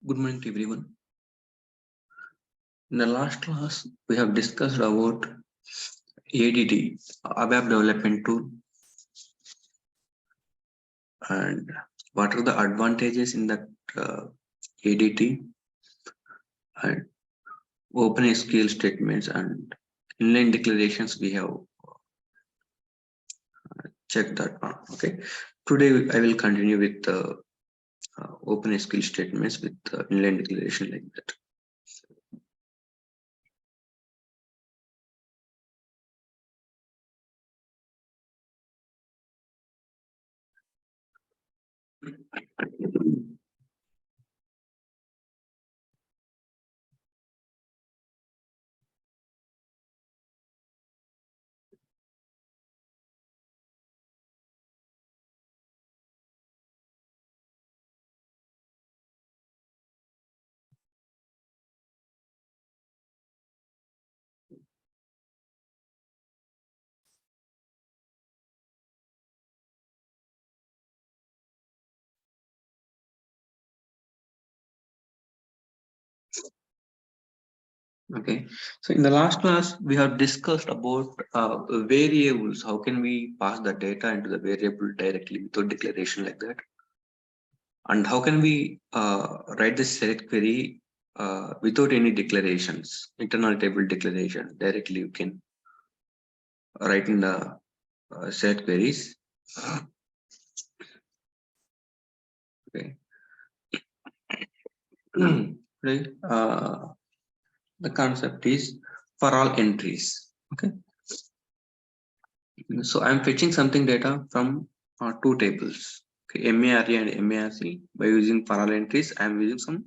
Good morning to everyone. In the last class, we have discussed about ADT, ABAP development tool, and what are the advantages in that ADT and Open SQL statements and inline declarations. We have checked that one. Okay. Today I will continue with the Open SQL statements with inline declaration like that. Okay, so in the last class we have discussed about variables. How can we pass the data into the variable directly without declaration like that? And how can we write the select query without any declarations, internal table declaration directly? You can write in the select queries. Okay, right. The concept is for all entries. Okay, so I'm fetching something data from two tables. Okay, MARE and MARC. By using for all entries, I'm using some.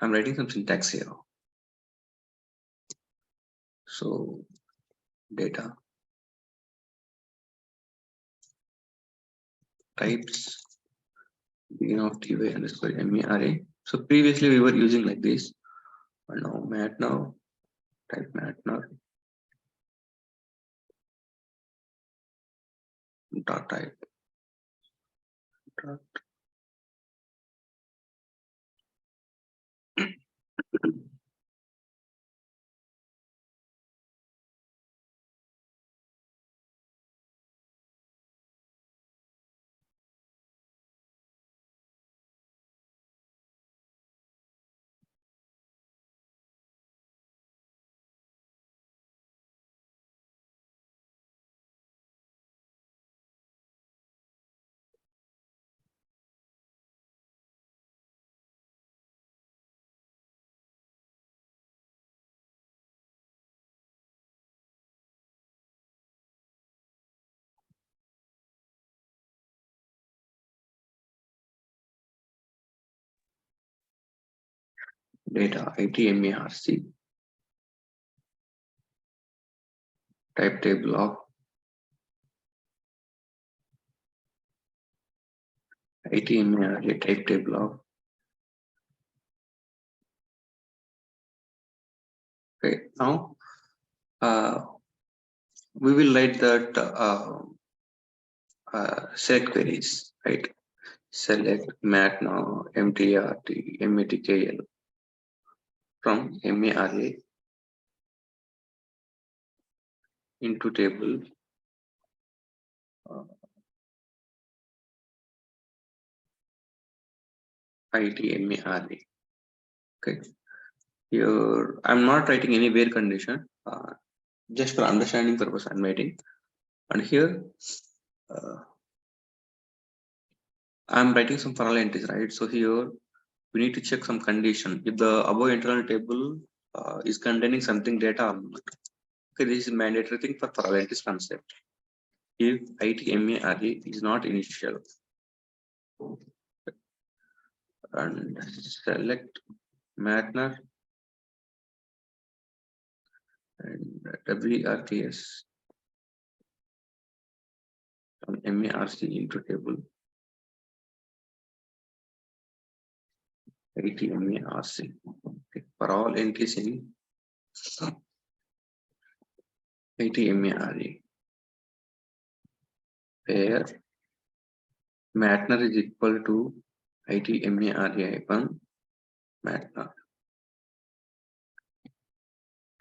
I'm writing some syntax here. So data types begin of ty underscore MARA. So previously we were using like this, and now mat now type mat now dot type dot data ITMARC type table of ITMARA type table of. Okay, now we will write that select queries, right? Select mat now MTRT MATKL from MARA into table ITMARA. Okay, here I'm not writing any where condition, just for understanding purpose I'm writing, and here I'm writing some for all entries, right? So here we need to check some condition if the above internal table is containing something data or not. Okay, this is mandatory thing for all entries concept. If ITMARA is not initial, and select Magner and WRTS from MARC into table ITMARC. Okay, for all entries in ITMARA, where Matner is equal to ITMARA Matner.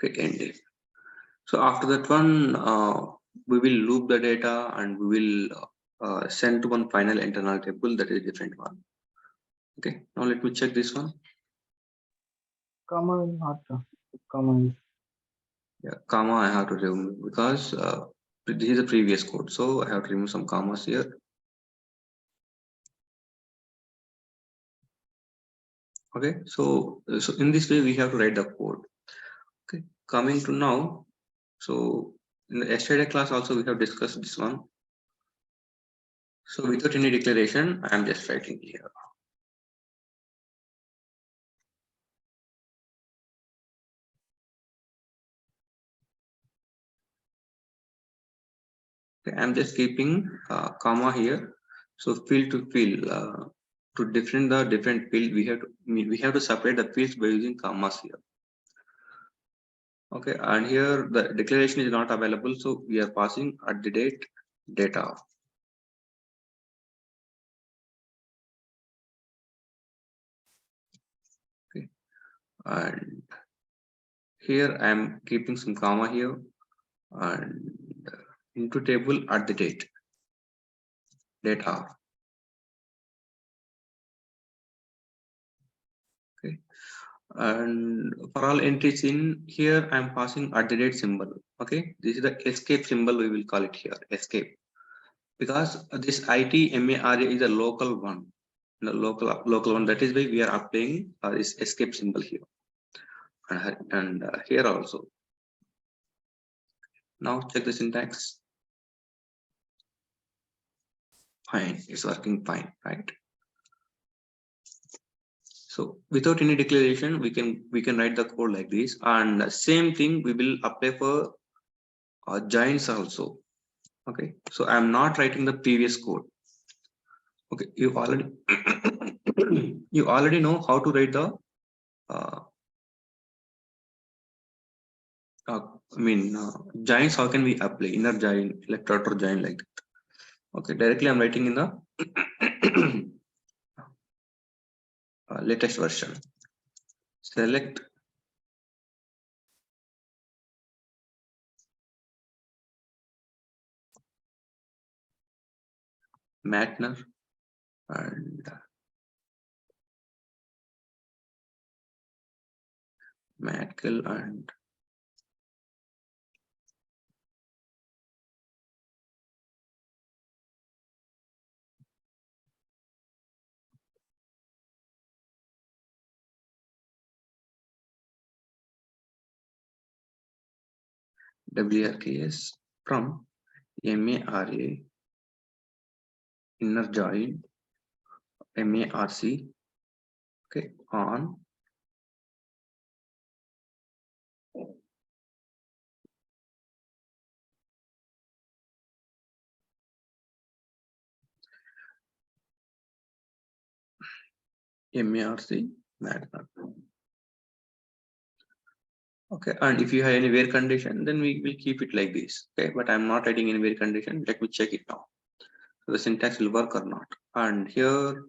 Okay, end it. So after that one, we will loop the data and we will send to one final internal table that is different one. Okay, now let me check this one. Comma is not comma. Yeah, comma I have to remove because this is the previous code, so I have to remove some commas here. Okay, so in this way we have to write the code. Okay, coming to now, so in the yesterday class also we have discussed this one. So without any declaration, I am just writing here. Okay, I'm just keeping comma here. So field to field, to different the different field, we have to separate the fields by using commas here. Okay, and here the declaration is not available, so we are passing at the date data. Okay, and here I am keeping some comma here and into table at the date data. Okay, and for all entries in here I am passing at the date symbol. Okay, this is the escape symbol, we will call it here escape, because this ITMARA is a local one, the local one. That is why we are applying this escape symbol here and here also. Now check the syntax. Fine, it's working fine, right? So without any declaration, we can write the code like this, and same thing we will apply for joins also. Okay, so I am not writing the previous code. Okay, you already you already know how to write the uh, joins. How can we apply inner join, left outer join like that? Okay, directly I'm writing in the latest version. Select Matner and Matkill and WRKS from MARA inner join MARC. Okay, on MARC Matner. Okay, and if you have any where condition, then we will keep it like this. Okay, but I'm not writing any where condition. Let me check it now. So the syntax will work or not. And here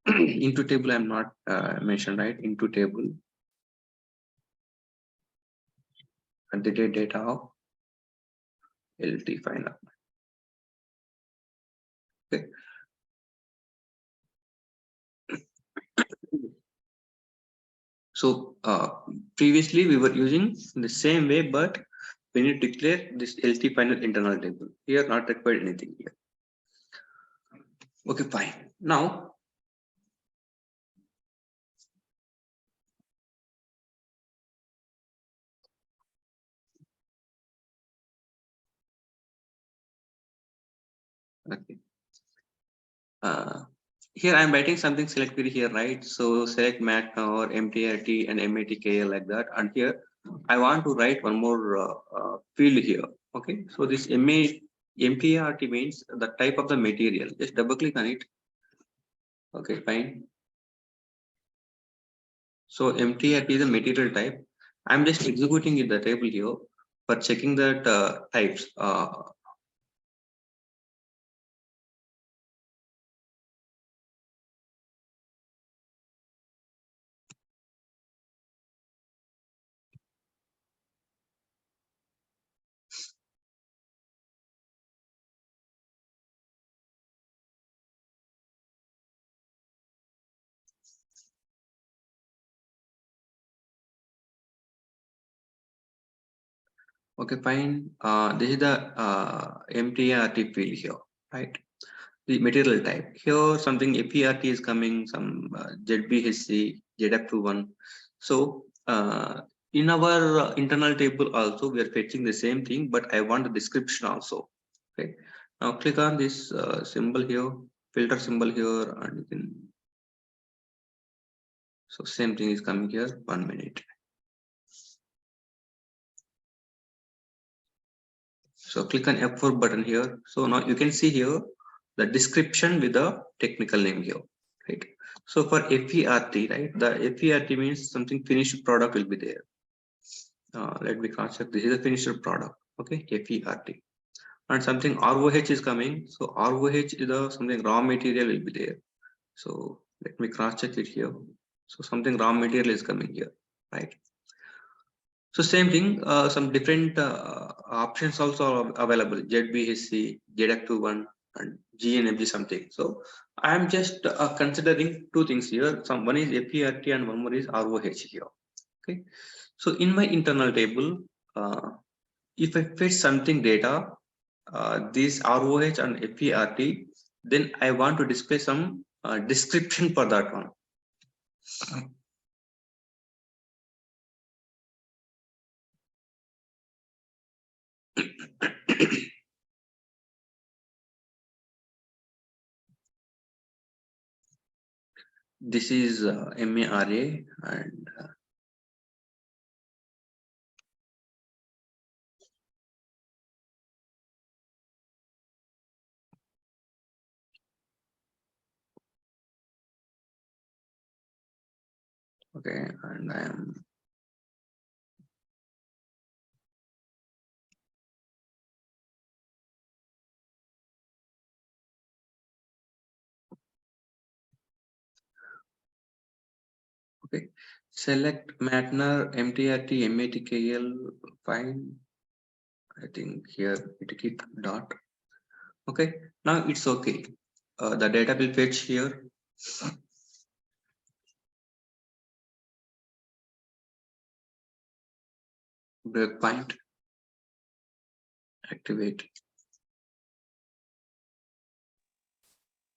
into table I'm not mentioned, right? Into table and the data of LT final. Okay. So previously we were using the same way, but we need to declare this LT final internal table. Here not required anything here. Okay, fine. Now okay. Here I'm writing something selected here, right? So select mat or MTRT and MATKL like that. And here I want to write one more field here. Okay, so this MTRT means the type of the material. Just double click on it. Okay, fine. So MTRT is the material type. I'm just executing in the table here for checking that types. Okay, fine. This is the MTRT field here, right? The material type. Here something FERT is coming, some ZBHC, ZF21. So in our internal table also we are fetching the same thing, but I want the description also. Okay. Now click on this symbol here, filter symbol here, and you can. So same thing is coming here. 1 minute. So click on F4 button here. So now you can see here the description with the technical name here, right? So for FERT, right? The FERT means something finished product will be there. Let me cross check. This is a finished product. Okay, FERT. And something ROH is coming. So ROH is the something raw material will be there. So let me cross check it here. So something raw material is coming here, right? So same thing, some different options also are available, ZBHC, ZF21 and GNFG something. So I am just considering two things here. One is FERT and one more is ROH here. Okay. So in my internal table, if I fetch something data, this ROH and FERT, then I want to display some description for that one. This is MARA and okay, and I am okay. Select Matner, MTRT, MATKL, fine. I think here it keep dot. Okay, now it's okay. The data will fetch here. Breakpoint, activate.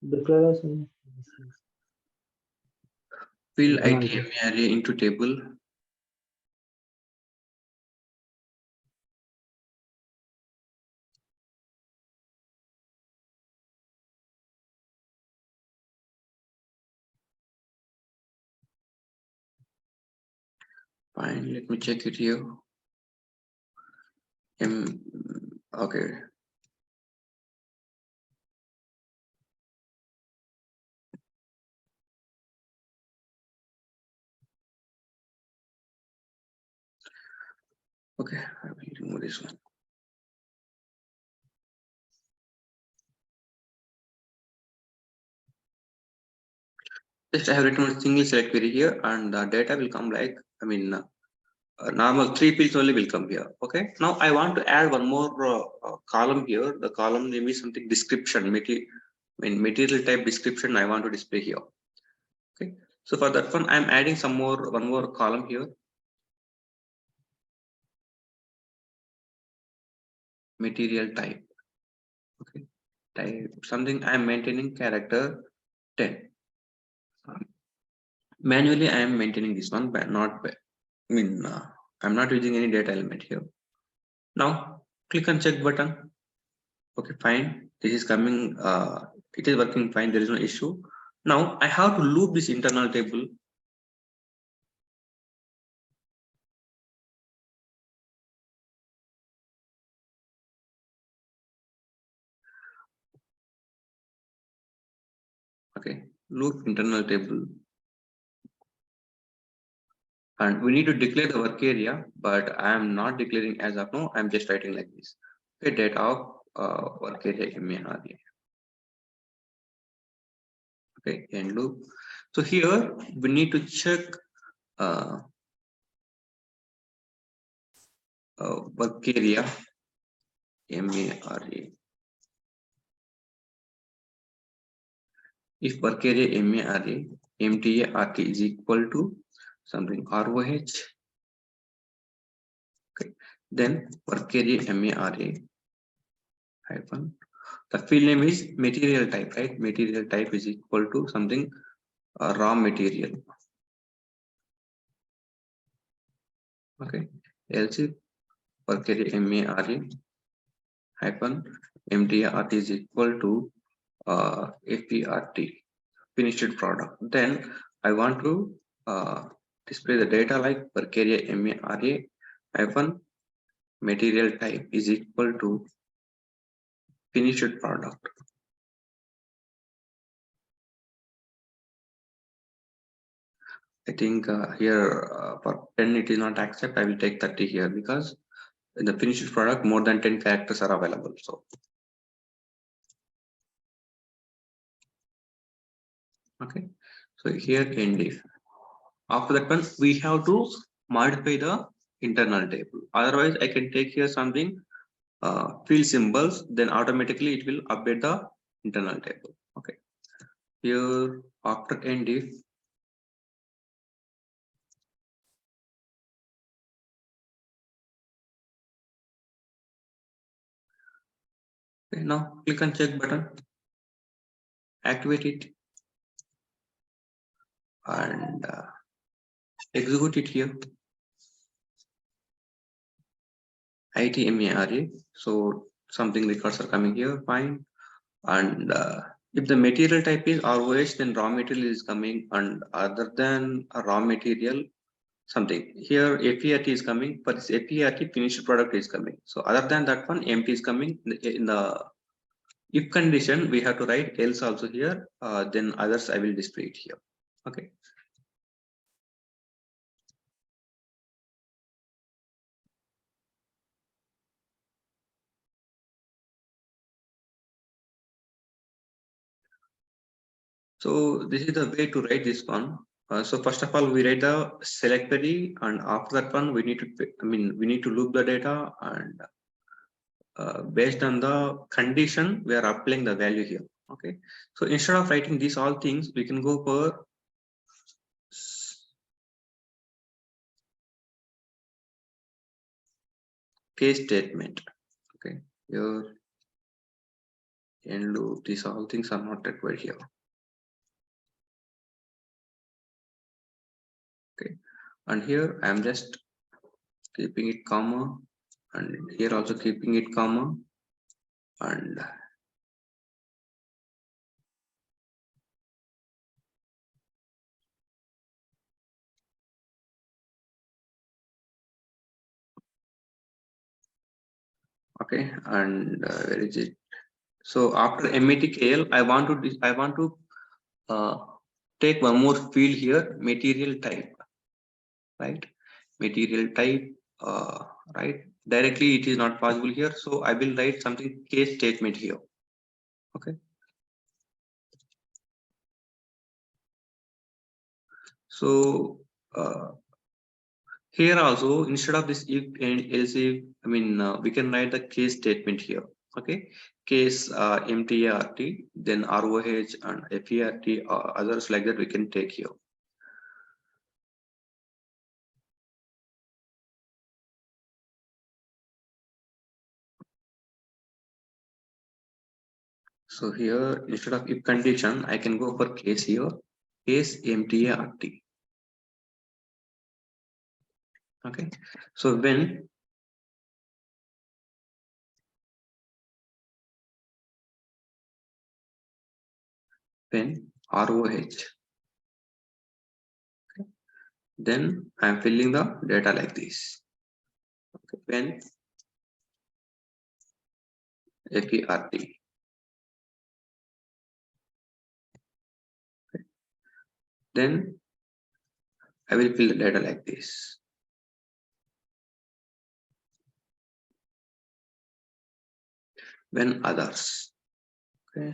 Declaration. Fill Internal ITM array into table. Fine, let me check it here. Okay. Okay, I will remove this one. Just I have written a single select query here, and the data will come like, I mean, normal 3 fields only will come here. Okay, now I want to add one more column here. The column name is something description, material type description I want to display here. Okay, so for that one I'm adding one more column here. Material type. Okay, type something I'm maintaining character 10. Manually I am maintaining this one, but not by, I'm not using any data element here. Now click on check button. Okay, fine. This is coming. It is working fine. There is no issue. Now I have to loop this internal table. Okay, loop internal table, and we need to declare the work area, but I am not declaring as of now. I'm just writing like this. Okay, data of work area MARA. Okay, end loop. So here we need to check work area MARA. If work area MARA MTART is equal to something ROH. Okay, then work area MARA hyphen. The field name is material type, right? Material type is equal to something raw material. Okay. Else if work area MARA hyphen MTRT is equal to FPRT, finished product. Then I want to display the data like work area MARA hyphen material type is equal to finished product. I think here for 10 it is not accept. I will take 30 here because in the finished product more than 10 characters are available. So okay, so here end if. After that one we have to modify the internal table. Otherwise I can take here something field symbols, then automatically it will update the internal table. Okay, here after end if okay, now click on check button, activate it and execute it here. ITMARA. So something records are coming here, fine. And if the material type is ROH, then raw material is coming, and other than a raw material, something here FERT is coming, but this FERT finished product is coming. So other than that one, empty is coming in the if condition. We have to write else also here. Then others I will display it here. Okay. So this is the way to write this one. So first of all, we write the select query, and after that one, we need to, we need to loop the data, and based on the condition, we are applying the value here. Okay. So instead of writing these all things, we can go for case statement. Okay. Here and loop, these all things are not required here. Okay. And here I am just keeping it comma, and here also keeping it comma, and okay, and where is it? So after METKL, I want to take one more field here, material type, right? Material type, right? Directly it is not possible here, so I will write something case statement here. Okay. So here also instead of this if and else if, we can write the case statement here. Okay, case MTRT, then ROH and FERT, others like that we can take here. So here instead of if condition, I can go for case here, case MTRT. Okay, so when ROH, okay, then I'm filling the data like this. Okay, when FERT, okay, then I will fill the data like this. When others, okay,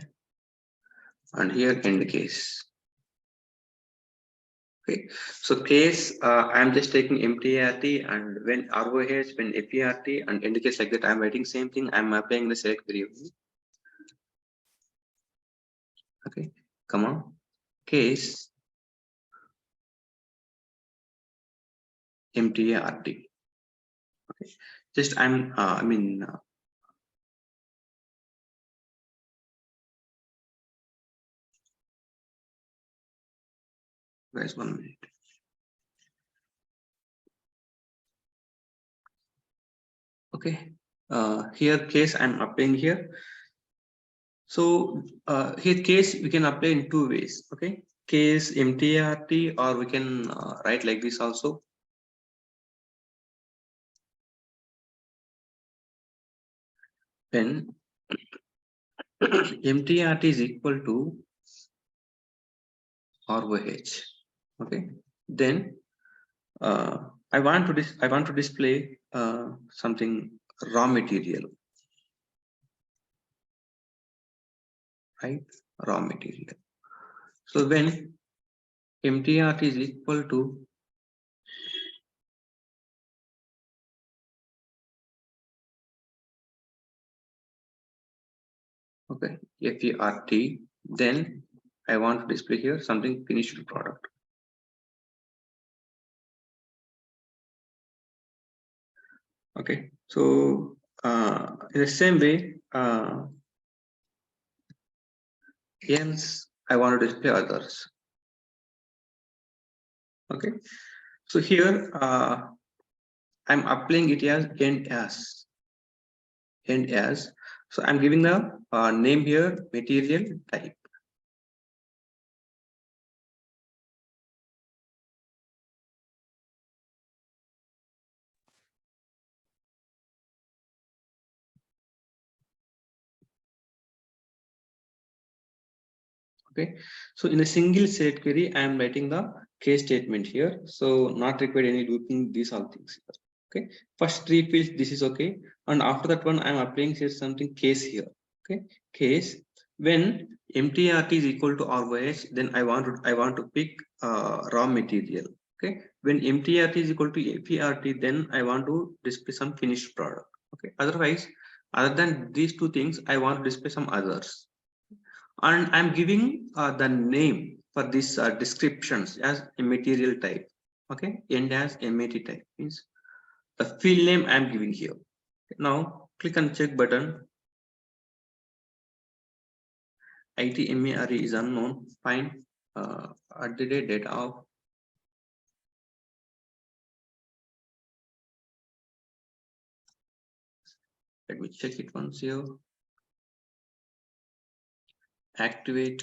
and here end case. Okay, so case I'm just taking MTRT, and when ROH, when FERT, and end case like that, I'm writing same thing. I'm applying the select variable. Okay, come on, case MTRT. Okay, just guys, 1 minute. Okay, here case I'm applying here. So here case we can apply in two ways. Okay, case MTRT, or we can write like this also. When MTRT is equal to ROH, okay, then I want to display something raw material, right? Raw material. So when MTRT is equal to FERT, then I want to display here something finished product. Okay, so in the same way, else I want to display others. Okay, so here I'm applying it as end as. So I'm giving the name here material type. Okay, so in a single set query, I am writing the case statement here. So not required any looping, these all things here. Okay, first three fields, this is okay. And after that one, I'm applying here something case here. Okay, case when MTRT is equal to ROH, then I want to pick raw material. Okay, when MTRT is equal to FERT, then I want to display some finished product. Okay, otherwise, other than these two things, I want to display some others. And I'm giving the name for these descriptions as a material type. Okay, and as MAT type means the field name I'm giving here. Now click on check button. ITMARE is unknown. Fine. At the data of let me check it once here. Activate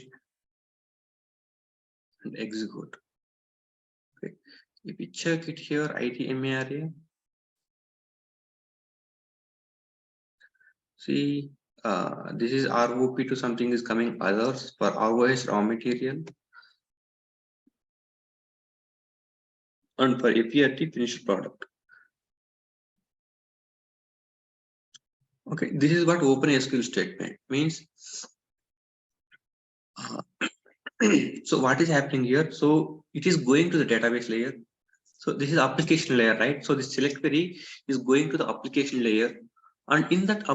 and execute. Okay, if we check it here, ITMARE. See, this is ROP to something is coming others for ROS raw material. And for FERT finished product. Okay, this is what Open SQL statement means. So what is happening here? So it is going to the database layer. So this is application layer, right? So the select query is going to the application layer, and in that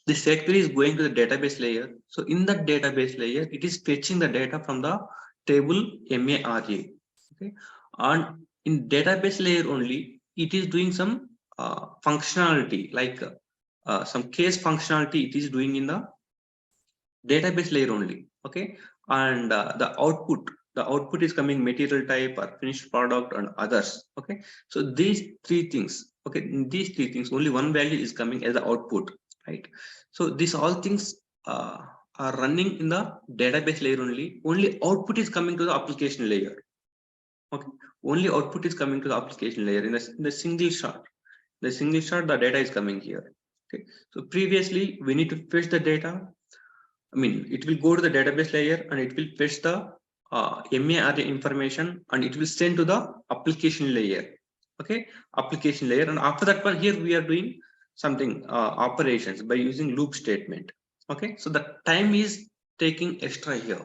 the set query is going to the database layer. So in that database layer, it is fetching the data from the table MARA. Okay, and in database layer only, it is doing some functionality like some case functionality. It is doing in the database layer only. Okay, and the output is coming material type or finished product and others. Okay, so these three things. Okay, in these three things, only one value is coming as the output, right? So these all things are running in the database layer only. Only output is coming to the application layer. Okay, only output is coming to the application layer in the single shot. The single shot, the data is coming here. Okay, so previously we need to fetch the data. I mean, it will go to the database layer and it will fetch the MARA information and it will send to the application layer. Okay, application layer, and after that one here we are doing something operations by using loop statement. Okay, so the time is taking extra here.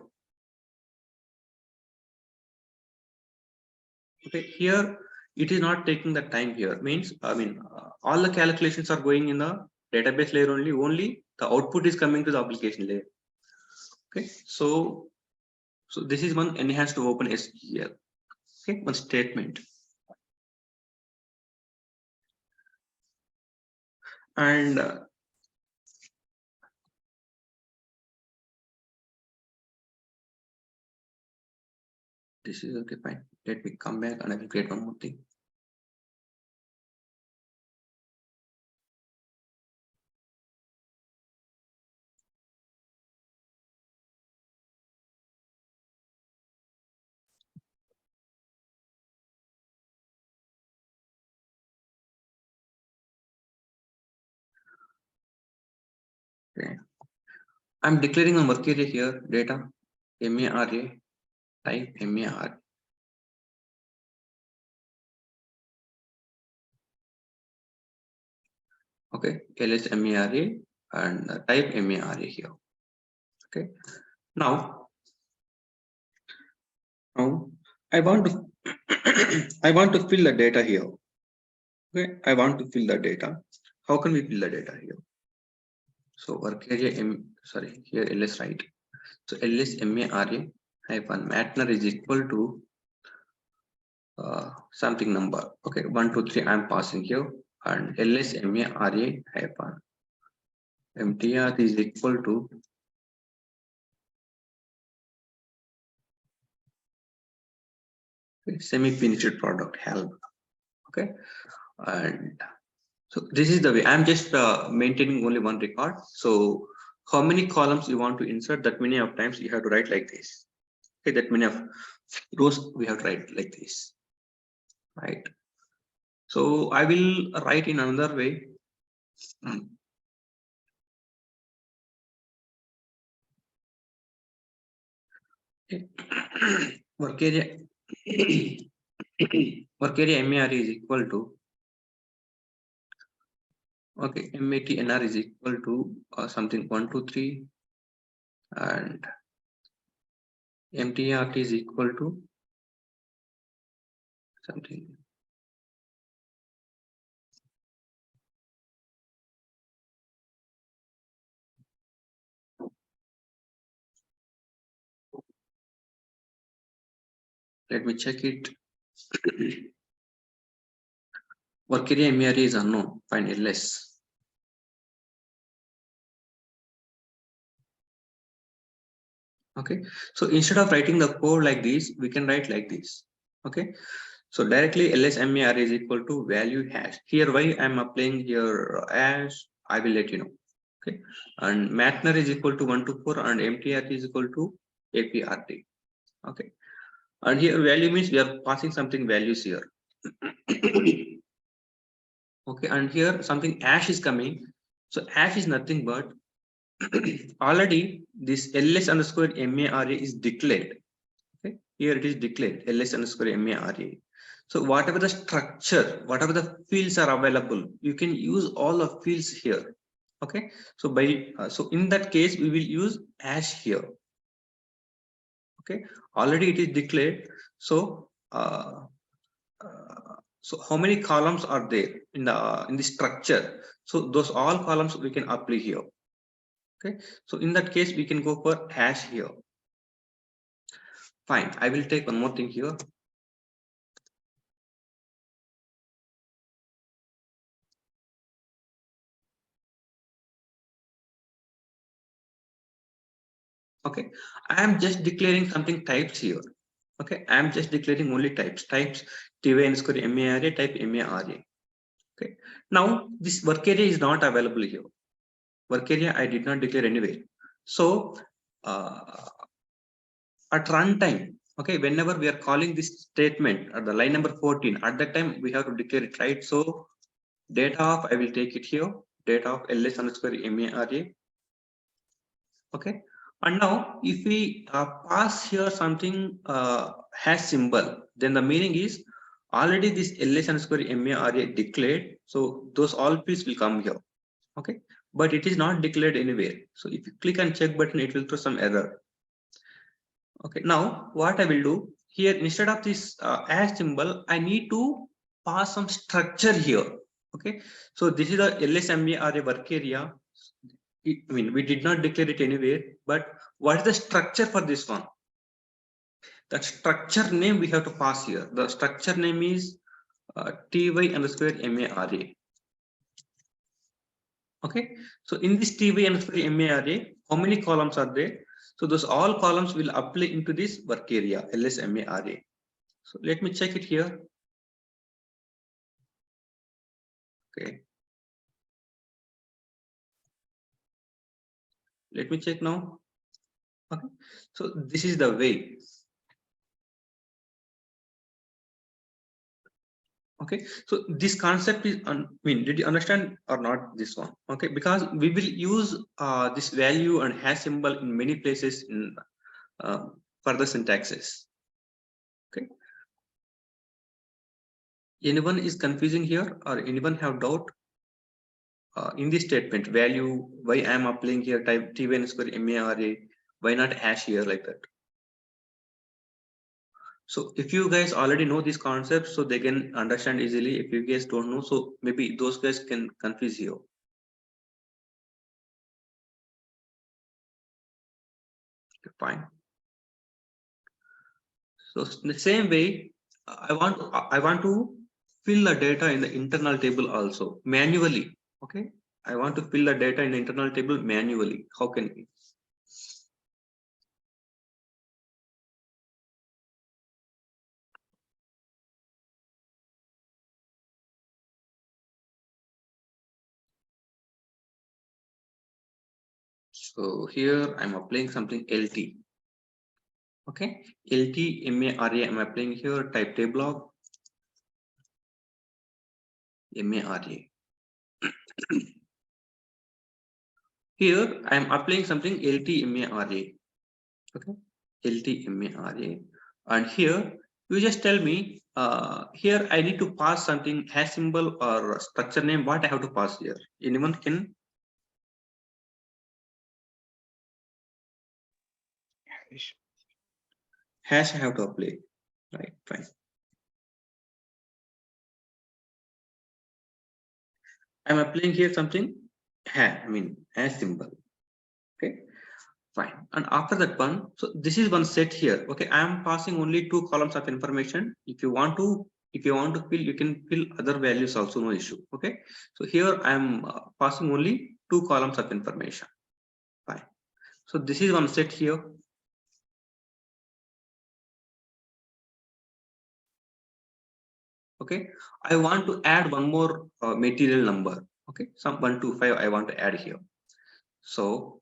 Okay, here it is not taking the time here. Means all the calculations are going in the database layer only. Only the output is coming to the application layer. Okay, so this is one enhanced to Open SQL. Okay, one statement. And this is okay, fine. Let me come back and I will create one more thing. Okay. I'm declaring a work area here, data, MARA, type MAR. Okay, ls MARA and type MARA here. Okay, now I want to I want to fill the data here. Okay, I want to fill the data. How can we fill the data here? So work area here ls, right? So ls MARA hyphen matner is equal to something number. Okay, 1 2 3 I'm passing here, and ls MARA hyphen mtr is equal to semi-finished product help. Okay, and so this is the way I'm just maintaining only one record. So how many columns you want to insert, that many of times you have to write like this. Okay, that many of rows we have to write like this, right? So I will write in another way. Work area work area MAR is equal to, okay, MATNR is equal to something 1 2 3, and MTRT is equal to something. Let me check it. Work area MAR is unknown. Find ls. Okay, so instead of writing the code like this, we can write like this. Okay, so directly ls MAR is equal to value hash. Here, why I'm applying here hash, I will let you know. Okay, and matner is equal to 1 to 4, and mtrt is equal to APRT. Okay, and here value means we are passing something values here. Okay, and here something hash is coming. So hash is nothing but already this ls underscore MARA is declared. Okay, here it is declared ls underscore MARA. So whatever the structure, whatever the fields are available, you can use all the fields here. Okay, so by so in that case we will use hash here. Okay, already it is declared. So so how many columns are there in the structure? So those all columns we can apply here. Okay, so in that case we can go for hash here. Fine, I will take one more thing here. Okay, I am just declaring something types here. Okay, I am just declaring only types ty underscore MARA, type MARA. Okay, now this work area is not available here. Work area I did not declare anywhere. So at runtime, okay, whenever we are calling this statement at the line number 14, at that time we have to declare it, right? So data of, I will take it here, data of ls underscore MARA. Okay, and now if we pass here something hash symbol, then the meaning is already this ls underscore MARA declared, so those all fields will come here. Okay, but it is not declared anywhere. So if you click on check button, it will throw some error. Okay, now what I will do here, instead of this hash symbol, I need to pass some structure here. Okay, so this is the LSMARA work area. I mean, we did not declare it anywhere, but what is the structure for this one? That structure name we have to pass here. The structure name is ty underscore MARA. Okay, so in this TV and MA array, how many columns are there? So those all columns will apply into this work area LSMA array. So let me check it here. Okay, let me check now. Okay, so this is the way. Okay, so this concept is, I mean, did you understand or not this one? Okay, because we will use this value and hash symbol in many places in further syntaxes. Okay, anyone is confusing here or anyone have doubt in this statement value? Why I am applying here type t1 square ma array? Why not hash here like that? So if you guys already know this concept, so they can understand easily. If you guys don't know, so maybe those guys can confuse you. Okay, fine. So in the same way, I want to fill the data in the internal table also manually. Okay, I want to fill the data in the internal table manually. How can we? So here I'm applying something LT. Okay, LT MA array I'm applying here type table of MA array. Here I'm applying something LT MA array. Okay, LT MA array, and here you just tell me here I need to pass something hash symbol or structure name. What I have to pass here? Anyone can? Hash I have to apply. Right, fine. I'm applying here something hash. I mean hash symbol. Okay, fine. And after that one, so this is one set here. Okay, I am passing only two columns of information. If you want to fill, you can fill other values also, no issue. Okay, so here I am passing only two columns of information. Fine. So this is one set here. Okay, I want to add one more material number. Okay, some 125 I want to add here. So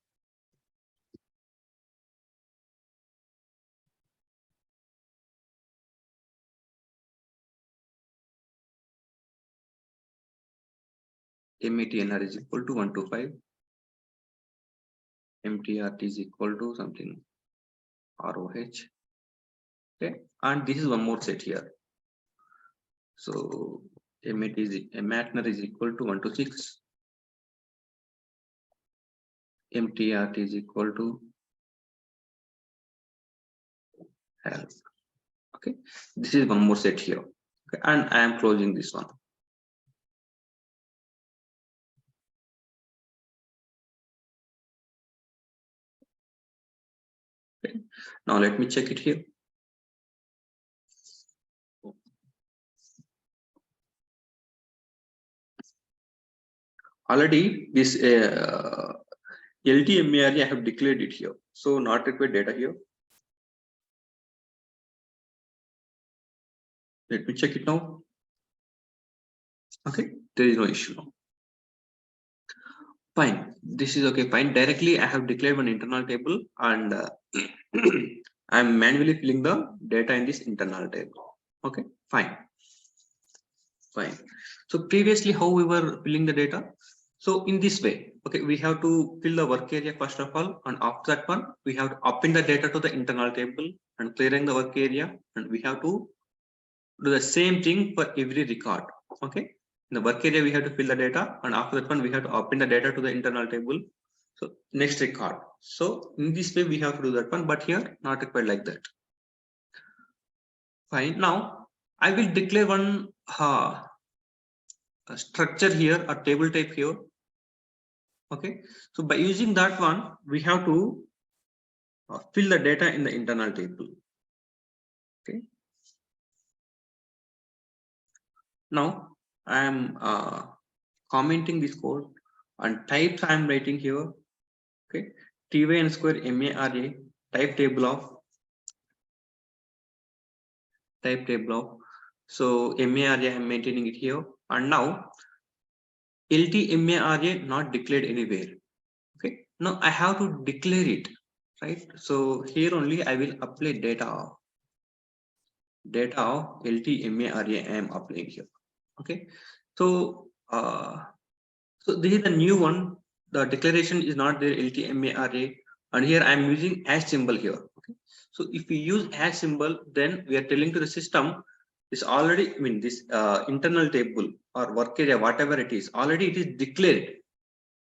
MATNR is equal to 125. MTRT is equal to something ROH. Okay, and this is one more set here. So MATNR is equal to 126. MTRT is equal to L. Okay, this is one more set here. Okay, and I am closing this one. Okay, now let me check it here. Already this LTMA I have declared it here, so not required data here. Let me check it now. Okay, there is no issue now. Fine, this is okay. Fine, directly I have declared one internal table and I'm manually filling the data in this internal table. Okay, fine. Fine. So previously, how we were filling the data? So in this way, okay, we have to fill the work area first of all, and after that one, we have to append the data to the internal table and clearing the work area, and we have to do the same thing for every record. Okay, in the work area we have to fill the data, and after that one we have to append the data to the internal table. So next record. So in this way we have to do that one, but here not required like that. Fine. Now I will declare one structure here, a table type here. Okay, so by using that one we have to fill the data in the internal table. Okay, now I am commenting this code and types I'm writing here. Okay, TYN square MARA type table of so MARA I'm maintaining it here, and now LTMARA not declared anywhere. Okay, now I have to declare it, right? So here only I will apply data of LTMARA I am applying here. Okay, so so this is the new one. The declaration is not there LTMARA, and here I am using hash symbol here. Okay, so if we use hash symbol, then we are telling to the system is already, I mean, this internal table or work area, whatever it is, already it is declared.